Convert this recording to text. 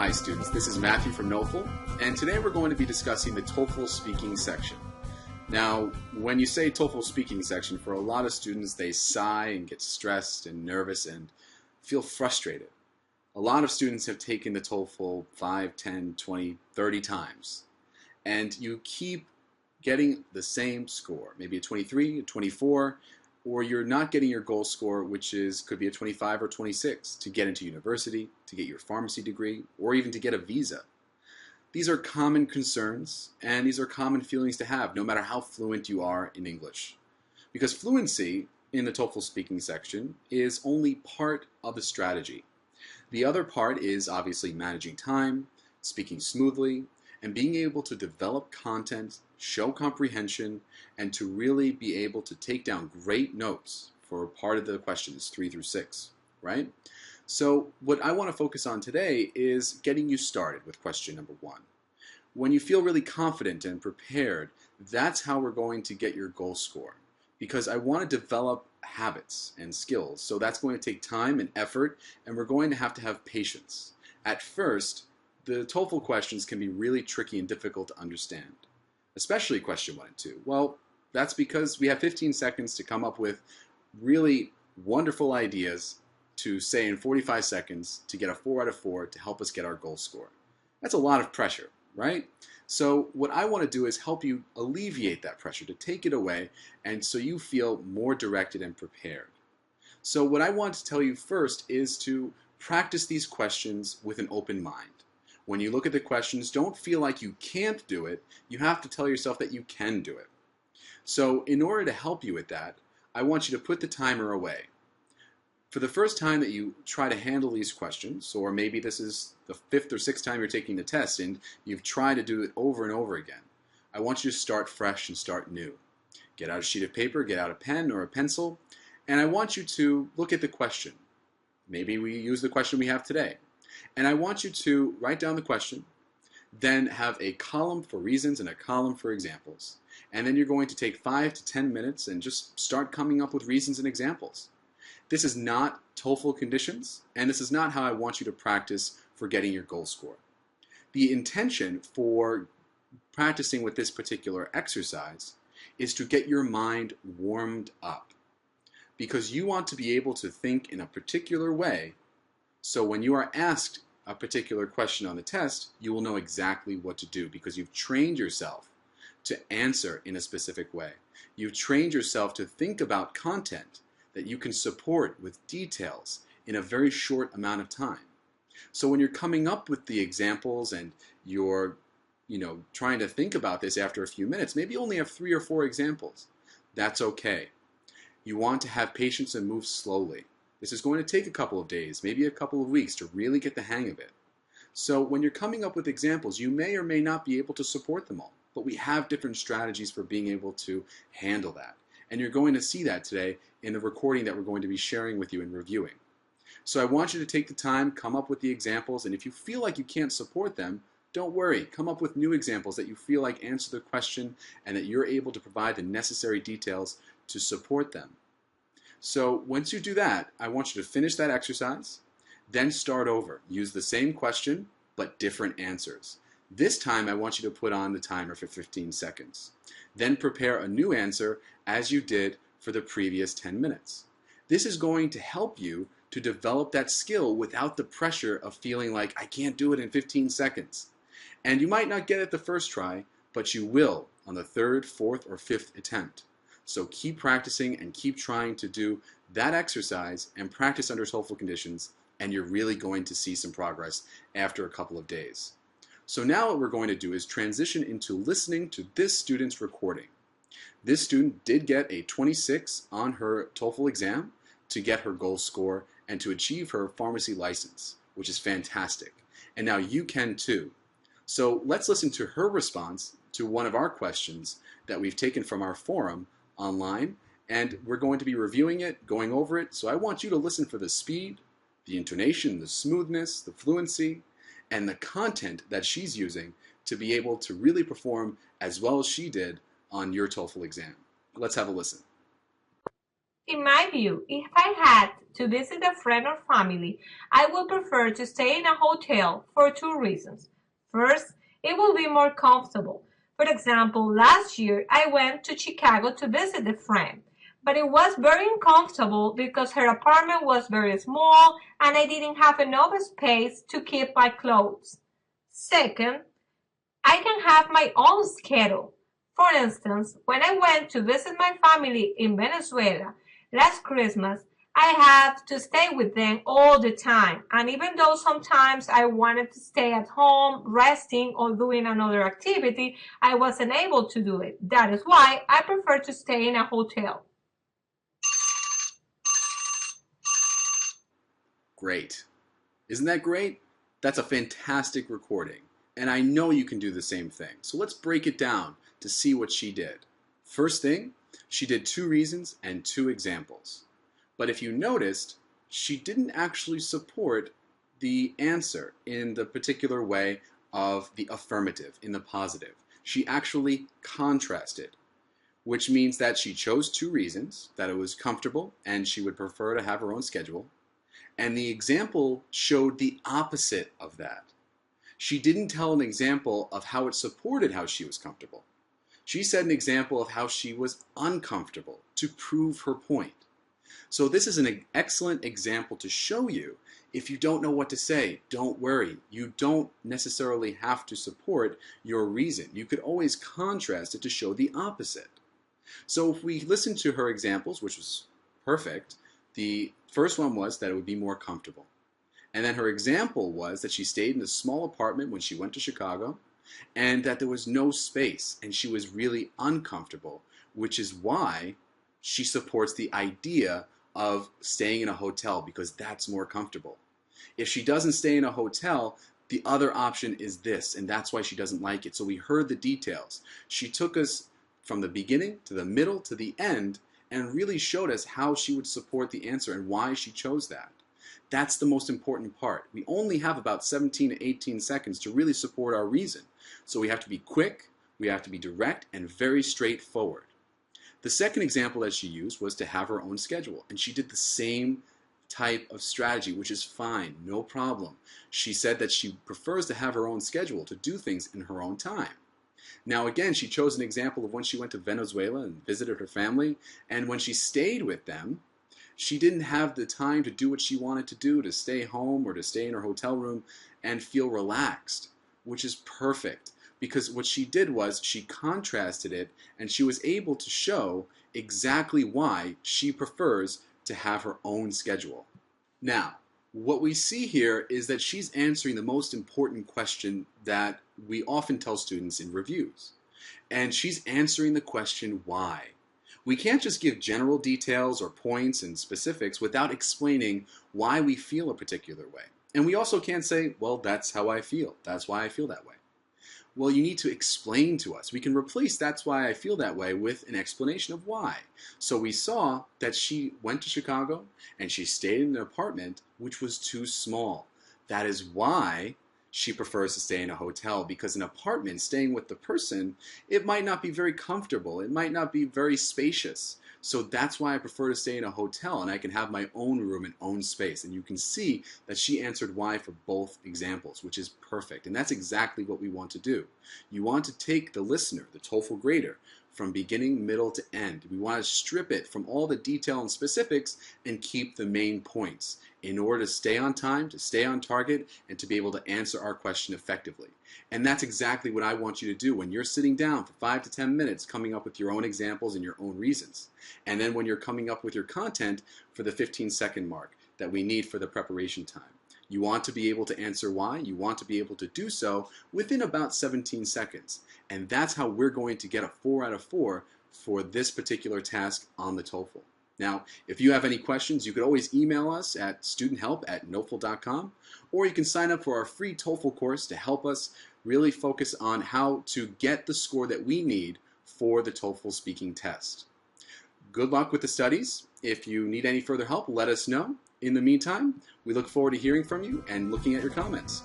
Hi students, this is Matthew from NoteFull, and today we're going to be discussing the TOEFL speaking section. Now, when you say TOEFL speaking section, for a lot of students they sigh and get stressed and nervous and feel frustrated. A lot of students have taken the TOEFL 5, 10, 20, 30 times, and you keep getting the same score, maybe a 23, a 24, or you're not getting your goal score, which could be a 25 or 26 to get into university, to get your pharmacy degree, or even to get a visa. These are common concerns, and these are common feelings to have, no matter how fluent you are in English. Because fluency in the TOEFL speaking section is only part of the strategy. The other part is obviously managing time, speaking smoothly, and being able to develop content, show comprehension, and to really be able to take down great notes for part of the questions 3 through 6, right? So what I want to focus on today is getting you started with question number 1. When you feel really confident and prepared, that's how we're going to get your goal score. Because I want to develop habits and skills, so that's going to take time and effort, and we're going to have patience. At first, the TOEFL questions can be really tricky and difficult to understand, especially question 1 and 2. Well, that's because we have 15 seconds to come up with really wonderful ideas to say in 45 seconds to get a 4 out of 4 to help us get our goal score. That's a lot of pressure, right? So what I want to do is help you alleviate that pressure, to take it away, and so you feel more directed and prepared. So what I want to tell you first is to practice these questions with an open mind. When you look at the questions, don't feel like you can't do it. You have to tell yourself that you can do it. So in order to help you with that, I want you to put the timer away. For the first time that you try to handle these questions, or maybe this is the 5th or 6th time you're taking the test and you've tried to do it over and over again, I want you to start fresh and start new. Get out a sheet of paper, get out a pen or a pencil, and I want you to look at the question. Maybe we use the question we have today. And I want you to write down the question, then have a column for reasons and a column for examples. And then you're going to take 5 to 10 minutes and just start coming up with reasons and examples. This is not TOEFL conditions, and this is not how I want you to practice for getting your goal score. The intention for practicing with this particular exercise is to get your mind warmed up, because you want to be able to think in a particular way. So when you are asked a particular question on the test, you will know exactly what to do because you've trained yourself to answer in a specific way. You've trained yourself to think about content that you can support with details in a very short amount of time. So when you're coming up with the examples and you're trying to think about this after a few minutes, maybe you only have 3 or 4 examples. That's okay. You want to have patience and move slowly. This is going to take a couple of days, maybe a couple of weeks to really get the hang of it. So when you're coming up with examples, you may or may not be able to support them all, but we have different strategies for being able to handle that. And you're going to see that today in the recording that we're going to be sharing with you and reviewing. So I want you to take the time, come up with the examples, and if you feel like you can't support them, don't worry. Come up with new examples that you feel like answer the question and that you're able to provide the necessary details to support them. So once you do that, I want you to finish that exercise, then start over. Use the same question, but different answers. This time I want you to put on the timer for 15 seconds. Then prepare a new answer as you did for the previous 10 minutes. This is going to help you to develop that skill without the pressure of feeling like I can't do it in 15 seconds. And you might not get it the first try, but you will on the 3rd, 4th, or 5th attempt. So keep practicing and keep trying to do that exercise and practice under TOEFL conditions, and you're really going to see some progress after a couple of days. So now what we're going to do is transition into listening to this student's recording. This student did get a 26 on her TOEFL exam to get her goal score and to achieve her pharmacy license, which is fantastic. And now you can too. So let's listen to her response to one of our questions that we've taken from our forum online, and we're going to be reviewing it, going over it. So I want you to listen for the speed, the intonation, the smoothness, the fluency, and the content that she's using to be able to really perform as well as she did on your TOEFL exam. Let's have a listen. In my view, if I had to visit a friend or family, I would prefer to stay in a hotel for two reasons. First, it will be more comfortable. For example, last year I went to Chicago to visit a friend, but it was very uncomfortable because her apartment was very small and I didn't have enough space to keep my clothes. Second, I can have my own schedule. For instance, when I went to visit my family in Venezuela last Christmas, I had to stay with them all the time. And even though sometimes I wanted to stay at home, resting or doing another activity, I wasn't able to do it. That is why I prefer to stay in a hotel. Great. Isn't that great? That's a fantastic recording. And I know you can do the same thing. So let's break it down to see what she did. First thing, she did two reasons and two examples. But if you noticed, she didn't actually support the answer in the particular way of the affirmative, in the positive. She actually contrasted, which means that she chose two reasons, that it was comfortable and she would prefer to have her own schedule. And the example showed the opposite of that. She didn't tell an example of how it supported how she was comfortable. She said an example of how she was uncomfortable to prove her point. So this is an excellent example to show you if you don't know what to say, don't worry. You don't necessarily have to support your reason. You could always contrast it to show the opposite. So if we listen to her examples, which was perfect, the first one was that it would be more comfortable. And then her example was that she stayed in a small apartment when she went to Chicago and that there was no space and she was really uncomfortable, which is why she supports the idea of staying in a hotel because that's more comfortable. If she doesn't stay in a hotel, the other option is this, and that's why she doesn't like it. So we heard the details. She took us from the beginning to the middle to the end and really showed us how she would support the answer and why she chose that. That's the most important part. We only have about 17 to 18 seconds to really support our reason. So we have to be quick, we have to be direct, and very straightforward. The second example that she used was to have her own schedule, and she did the same type of strategy, which is fine, no problem. She said that she prefers to have her own schedule, to do things in her own time. Now again, she chose an example of when she went to Venezuela and visited her family, and when she stayed with them, she didn't have the time to do what she wanted to do, to stay home or to stay in her hotel room and feel relaxed, which is perfect because what she did was she contrasted it and she was able to show exactly why she prefers to have her own schedule. Now, what we see here is that she's answering the most important question that we often tell students in reviews. And she's answering the question why. We can't just give general details or points and specifics without explaining why we feel a particular way. And we also can't say, well, that's how I feel. That's why I feel that way. Well, you need to explain to us. We can replace that's why I feel that way with an explanation of why. So we saw that she went to Chicago and she stayed in an apartment which was too small. That is why she prefers to stay in a hotel, because an apartment, staying with the person, it might not be very comfortable. It might not be very spacious. So that's why I prefer to stay in a hotel and I can have my own room and own space. And you can see that she answered why for both examples, which is perfect. And that's exactly what we want to do. You want to take the listener, the TOEFL grader, from beginning, middle to end. We want to strip it from all the detail and specifics and keep the main points in order to stay on time, to stay on target, and to be able to answer our question effectively. And that's exactly what I want you to do when you're sitting down for 5 to 10 minutes coming up with your own examples and your own reasons. And then when you're coming up with your content for the 15-second mark that we need for the preparation time. You want to be able to answer why. You want to be able to do so within about 17 seconds. And that's how we're going to get a 4 out of 4 for this particular task on the TOEFL. Now, if you have any questions, you could always email us at studenthelp@notefull.com, or you can sign up for our free TOEFL course to help us really focus on how to get the score that we need for the TOEFL speaking test. Good luck with the studies. If you need any further help, let us know. In the meantime, we look forward to hearing from you and looking at your comments.